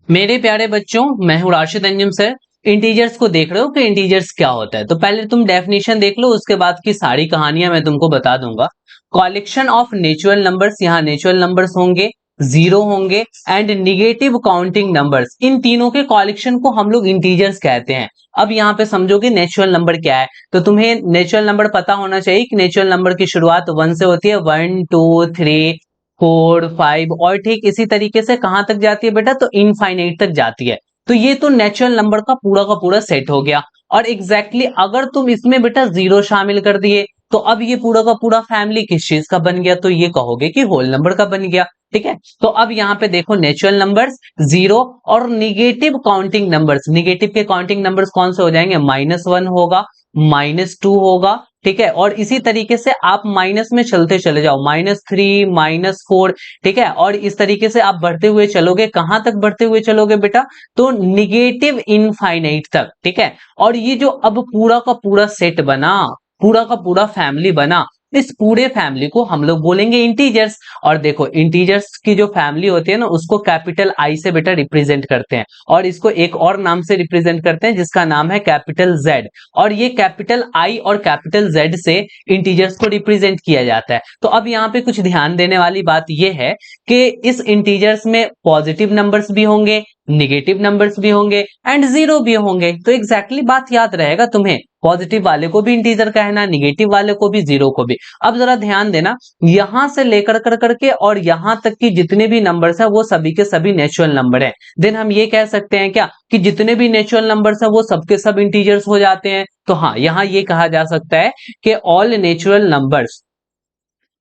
मेरे प्यारे बच्चों, मैं हूं राशिद अंजुम सर। इंटीजर्स को देख रहे हो कि इंटीजर्स क्या होता है? तो पहले तुम डेफिनेशन देख लो, उसके बाद की सारी कहानियां मैं तुमको बता दूंगा। कलेक्शन ऑफ नेचुरल नंबर्स, यहाँ नेचुरल नंबर्स होंगे, जीरो होंगे एंड निगेटिव काउंटिंग नंबर्स, इन तीनों के कलेक्शन को हम लोग इंटीजर्स कहते हैं। अब यहाँ पे समझोगे नेचुरल नंबर क्या है, तो तुम्हें नेचुरल नंबर पता होना चाहिए कि नेचुरल नंबर की शुरुआत वन से होती है, one two three four five, और ठीक इसी तरीके से कहां तक जाती है बेटा? तो इनफाइनाइट तक जाती है। तो ये तो नेचुरल नंबर का पूरा सेट हो गया। और एग्जैक्टली अगर तुम इसमें बेटा जीरो शामिल कर दिए, तो अब ये पूरा का पूरा फैमिली किस चीज का बन गया? तो ये कहोगे कि होल नंबर का बन गया। ठीक है, तो अब यहाँ पे देखो नेचुरल नंबर्स, जीरो और निगेटिव काउंटिंग नंबर्स। निगेटिव के काउंटिंग नंबर्स कौन से हो जाएंगे? माइनस वन होगा, माइनस टू होगा, ठीक है, और इसी तरीके से आप माइनस में चलते चले जाओ, माइनस थ्री, माइनस फोर, ठीक है, और इस तरीके से आप बढ़ते हुए चलोगे। कहां तक बढ़ते हुए चलोगे बेटा? तो निगेटिव इनफाइनाइट तक। ठीक है, और ये जो अब पूरा का पूरा सेट बना, पूरा का पूरा फैमिली बना, इस पूरे फैमिली को हम लोग बोलेंगे इंटीजर्स। और देखो इंटीजर्स की जो फैमिली होती है ना, उसको कैपिटल आई से बेटा रिप्रेजेंट करते हैं, और इसको एक और नाम से रिप्रेजेंट करते हैं जिसका नाम है कैपिटल जेड। और ये कैपिटल आई और कैपिटल जेड से इंटीजर्स को रिप्रेजेंट किया जाता है। तो अब यहाँ पे कुछ ध्यान देने वाली बात यह है कि इस इंटीजर्स में पॉजिटिव नंबर्स भी होंगे, निगेटिव नंबर्स भी होंगे एंड जीरो भी होंगे। तो एग्जैक्टली बात याद रहेगा तुम्हें, पॉजिटिव वाले को भी इंटीजर कहना, निगेटिव वाले को भी, जीरो को भी। अब जरा ध्यान देना, यहां से लेकर कर करके और यहां तक की जितने भी नंबर्स है वो सभी के सभी नेचुरल नंबर है। देन हम ये कह सकते हैं क्या कि जितने भी नेचुरल नंबर्स है वो सबके सब इंटीजर्स हो जाते हैं? तो हाँ, यहां ये कहा जा सकता है कि ऑल नेचुरल नंबर्स,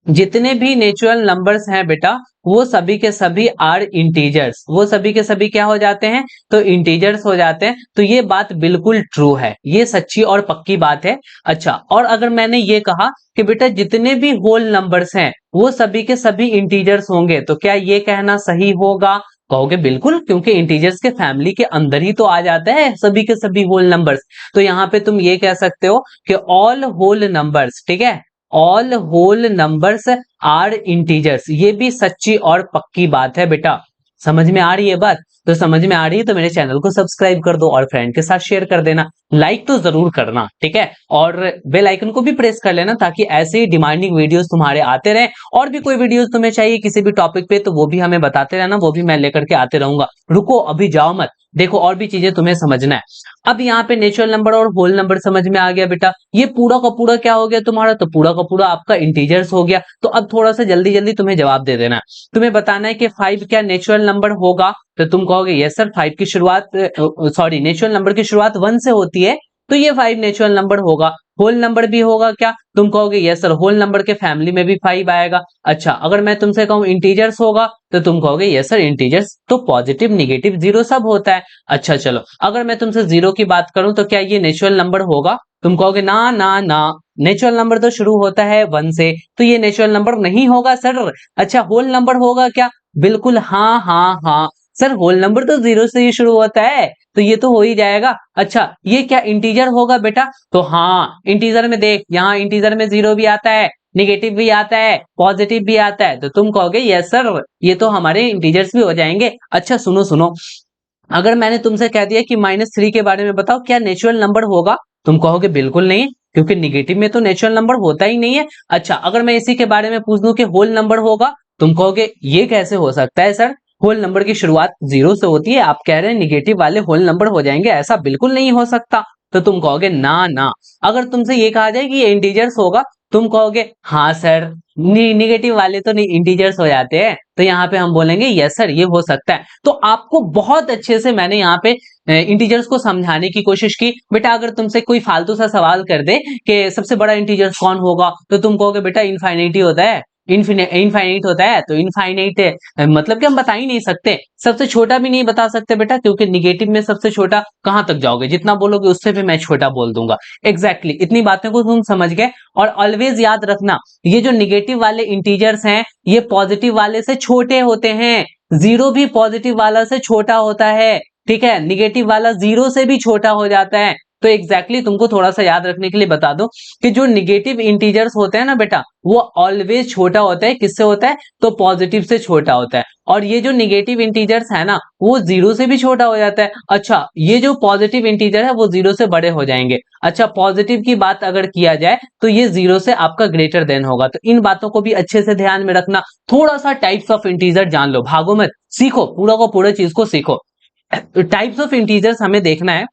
जितने भी नेचुरल नंबर्स हैं बेटा, वो सभी के सभी आर इंटीजर्स। वो सभी के सभी क्या हो जाते हैं? तो इंटीजर्स हो जाते हैं। तो ये बात बिल्कुल ट्रू है, ये सच्ची और पक्की बात है। अच्छा, और अगर मैंने ये कहा कि बेटा जितने भी होल नंबर्स हैं वो सभी के सभी इंटीजर्स होंगे, तो क्या ये कहना सही होगा? कहोगे बिल्कुल, क्योंकि इंटीजर्स के फैमिली के अंदर ही तो आ जाता है सभी के सभी होल नंबर्स। तो यहां पे तुम ये कह सकते हो कि ऑल होल नंबर्स, ठीक है, all whole numbers are integers. ये भी सच्ची और पक्की बात है बेटा। समझ में आ रही है बात? तो समझ में आ रही है तो मेरे चैनल को सब्सक्राइब कर दो और फ्रेंड के साथ शेयर कर देना, लाइक तो जरूर करना, ठीक है, और बेल आइकन को भी प्रेस कर लेना ताकि ऐसे ही डिमांडिंग वीडियोस तुम्हारे आते रहें। और भी कोई वीडियोस तुम्हें चाहिए किसी भी टॉपिक पे तो वो भी हमें बताते रहना, वो भी मैं लेकर के आते रहूंगा। रुको, अभी जाओ मत, देखो और भी चीजें तुम्हें समझना है। अब यहाँ पे नेचुरल नंबर और होल नंबर समझ में आ गया बेटा। ये पूरा का पूरा क्या हो गया तुम्हारा? तो पूरा का पूरा आपका इंटीजर्स हो गया। तो अब थोड़ा सा जल्दी जल्दी तुम्हें जवाब दे देना है। तुम्हें बताना है कि फाइव क्या नेचुरल नंबर होगा? तो तुम कहोगे यस सर, फाइव की शुरुआत, सॉरी, नेचुरल नंबर की शुरुआत वन से होती है, तो ये फाइव नेचुरल नंबर होगा। होल नंबर भी होगा क्या? तुम कहोगे यस सर, होल नंबर के फैमिली में भी फाइव आएगा। अच्छा, अगर मैं तुमसे कहूं इंटीजर्स होगा, तो तुम कहोगे यस सर, इंटीजर्स तो पॉजिटिव, निगेटिव, जीरो सब होता है। अच्छा चलो, अगर मैं तुमसे जीरो की बात करूं तो क्या ये नेचुरल नंबर होगा? तुम कहोगे ना ना ना, नेचुरल नंबर तो शुरू होता है वन से, तो ये नेचुरल नंबर नहीं होगा सर। अच्छा, होल नंबर होगा क्या? बिल्कुल हाँ हाँ हाँ सर, होल नंबर तो जीरो से ही शुरू होता है, तो ये तो हो ही जाएगा। अच्छा, ये क्या इंटीजर होगा बेटा? तो हाँ, इंटीजर में देख, यहाँ इंटीजर में जीरो भी आता है, निगेटिव भी आता है, पॉजिटिव भी आता है, तो तुम कहोगे यस सर, ये तो हमारे इंटीजर्स भी हो जाएंगे। अच्छा सुनो सुनो, अगर मैंने तुमसे कह दिया कि माइनस थ्री के बारे में बताओ, क्या नेचुरल नंबर होगा? तुम कहोगे बिल्कुल नहीं, क्योंकि निगेटिव में तो नेचुरल नंबर होता ही नहीं है। अच्छा, अगर मैं इसी के बारे में पूछ दूं कि होल नंबर होगा, तुम कहोगे ये कैसे हो सकता है सर, होल नंबर की शुरुआत जीरो से होती है, आप कह रहे हैं निगेटिव वाले होल नंबर हो जाएंगे, ऐसा बिल्कुल नहीं हो सकता। तो तुम कहोगे ना ना। अगर तुमसे ये कहा जाए कि ये इंटीजर्स होगा, तुम कहोगे हाँ सर, निगेटिव वाले तो नहीं इंटीजर्स हो जाते हैं, तो यहाँ पे हम बोलेंगे यस सर, ये हो सकता है। तो आपको बहुत अच्छे से मैंने यहाँ पे इंटीजर्स को समझाने की कोशिश की। बेटा अगर तुमसे कोई फालतू सा सवाल कर दे कि सबसे बड़ा इंटीजर्स कौन होगा, तो तुम कहोगे बेटा इनफाइनिटी होता है, इनफाइनाइट होता है, तो इनफाइनाइट मतलब कि हम बता ही नहीं सकते। सबसे छोटा भी नहीं बता सकते बेटा, क्योंकि निगेटिव में सबसे छोटा कहां तक जाओगे, जितना बोलोगे उससे भी मैं छोटा बोल दूंगा। एग्जैक्टली इतनी बातें को तुम समझ गए। और ऑलवेज याद रखना, ये जो निगेटिव वाले इंटीजर्स हैं ये पॉजिटिव वाले से छोटे होते हैं। जीरो भी पॉजिटिव वाला से छोटा होता है, ठीक है, निगेटिव वाला जीरो से भी छोटा हो जाता है। तो एग्जैक्टली तुमको थोड़ा सा याद रखने के लिए बता दो कि जो निगेटिव इंटीजर्स होते हैं ना बेटा, वो ऑलवेज छोटा होता है। किससे होता है? तो पॉजिटिव से छोटा होता है। और ये जो निगेटिव इंटीजर्स है ना, वो जीरो से भी छोटा हो जाता है। अच्छा, ये जो पॉजिटिव इंटीजर है वो जीरो से बड़े हो जाएंगे। अच्छा, पॉजिटिव की बात अगर किया जाए तो ये जीरो से आपका ग्रेटर देन होगा। तो इन बातों को भी अच्छे से ध्यान में रखना। थोड़ा सा टाइप्स ऑफ इंटीजर जान लो, भागो मत, सीखो, पूरा को पूरा चीज को सीखो। टाइप्स ऑफ इंटीजर्स हमें देखना है।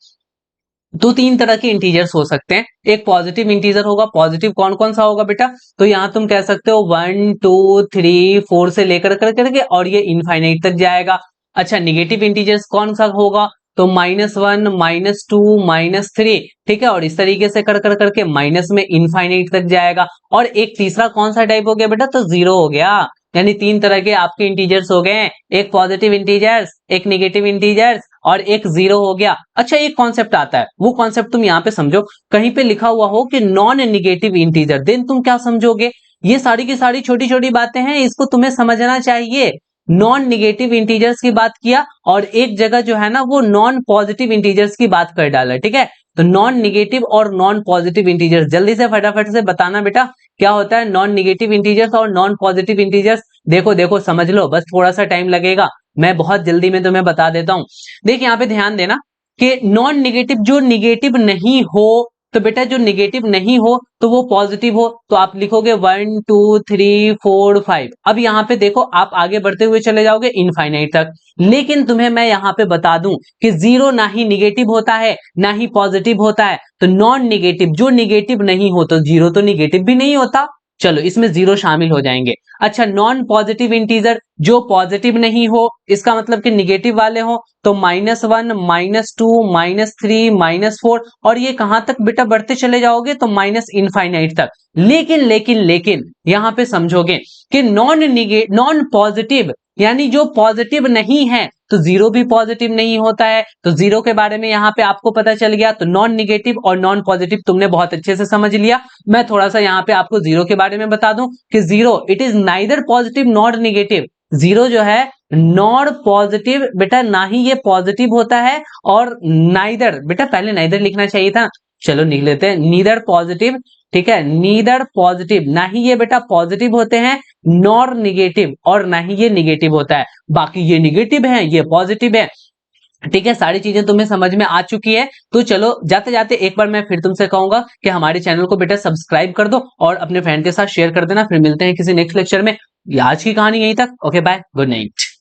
तो तीन तरह के इंटीजर्स हो सकते हैं। एक पॉजिटिव इंटीजर होगा। पॉजिटिव कौन कौन सा होगा बेटा? तो यहां तुम कह सकते हो 1 2 3 4 से लेकर करके और ये इनफाइनाइट तक जाएगा। अच्छा, निगेटिव इंटीजर्स कौन सा होगा? तो -1 -2 -3, ठीक है, और इस तरीके से कर कर करके माइनस में इनफाइनाइट तक जाएगा। और एक तीसरा कौन सा टाइप हो गया बेटा? तो जीरो हो गया। यानी तीन तरह के आपके इंटीजर्स हो गए, एक पॉजिटिव इंटीजर्स, एक निगेटिव इंटीजर्स और एक जीरो हो गया। अच्छा, एक कॉन्सेप्ट आता है, वो कॉन्सेप्ट तुम यहां पे समझो। कहीं पे लिखा हुआ हो कि नॉन निगेटिव इंटीजर, देन तुम क्या समझोगे? ये सारी की सारी छोटी छोटी बातें हैं, इसको तुम्हें समझना चाहिए। नॉन निगेटिव इंटीजर्स की बात किया और एक जगह जो है ना वो नॉन पॉजिटिव इंटीजर्स की बात कर डाला, ठीक है। तो नॉन निगेटिव और नॉन पॉजिटिव इंटीजर्स जल्दी से फटाफट से बताना बेटा, क्या होता है नॉन निगेटिव इंटीजर्स और नॉन पॉजिटिव इंटीजर्स? देखो देखो समझ लो, बस थोड़ा सा टाइम लगेगा, मैं बहुत जल्दी में तुम्हें बता देता हूं। देख यहाँ पे ध्यान देना कि नॉन निगेटिव, जो निगेटिव नहीं हो, तो बेटा जो निगेटिव नहीं हो तो वो पॉजिटिव हो, तो आप लिखोगे 1 2 3 4 5। अब यहाँ पे देखो, आप आगे बढ़ते हुए चले जाओगे इनफाइनाइट तक। लेकिन तुम्हें मैं यहाँ पे बता दूं कि जीरो ना ही निगेटिव होता है ना ही पॉजिटिव होता है। तो नॉन निगेटिव, जो निगेटिव नहीं हो, तो जीरो तो निगेटिव भी नहीं होता, चलो इसमें जीरो शामिल हो जाएंगे। अच्छा, नॉन पॉजिटिव इंटीजर, जो पॉजिटिव नहीं हो, इसका मतलब कि निगेटिव वाले हो, तो -1 -2 -3 -4, और ये कहां तक बेटा बढ़ते चले जाओगे? तो माइनस इनफाइनाइट तक। लेकिन लेकिन लेकिन यहां पे समझोगे कि नॉन पॉजिटिव, यानी जो पॉजिटिव नहीं है, तो जीरो भी पॉजिटिव नहीं होता है। तो जीरो के बारे में यहां पे आपको पता चल गया। तो नॉन निगेटिव और नॉन पॉजिटिव तुमने बहुत अच्छे से समझ लिया। मैं थोड़ा सा यहां पे आपको जीरो के बारे में बता दूं कि zero it is neither positive not negative. Zero जो है नॉट पॉजिटिव बेटा, ना ही ये पॉजिटिव होता है और नाइदर, बेटा पहले नाइदर लिखना चाहिए था, चलो लिख लेते हैं नीदर पॉजिटिव, ठीक है, नीदर पॉजिटिव, ना ही ये बेटा पॉजिटिव होते हैं, नॉर निगेटिव, और ना ही ये निगेटिव होता है। बाकी ये निगेटिव है, ये पॉजिटिव है, ठीक है। सारी चीजें तुम्हें समझ में आ चुकी है। तो चलो जाते जाते एक बार मैं फिर तुमसे कहूंगा कि हमारे चैनल को बेटा सब्सक्राइब कर दो और अपने फ्रेंड के साथ शेयर कर देना। फिर मिलते हैं किसी नेक्स्ट लेक्चर में। आज की कहानी यहीं तक। Okay bye, good night.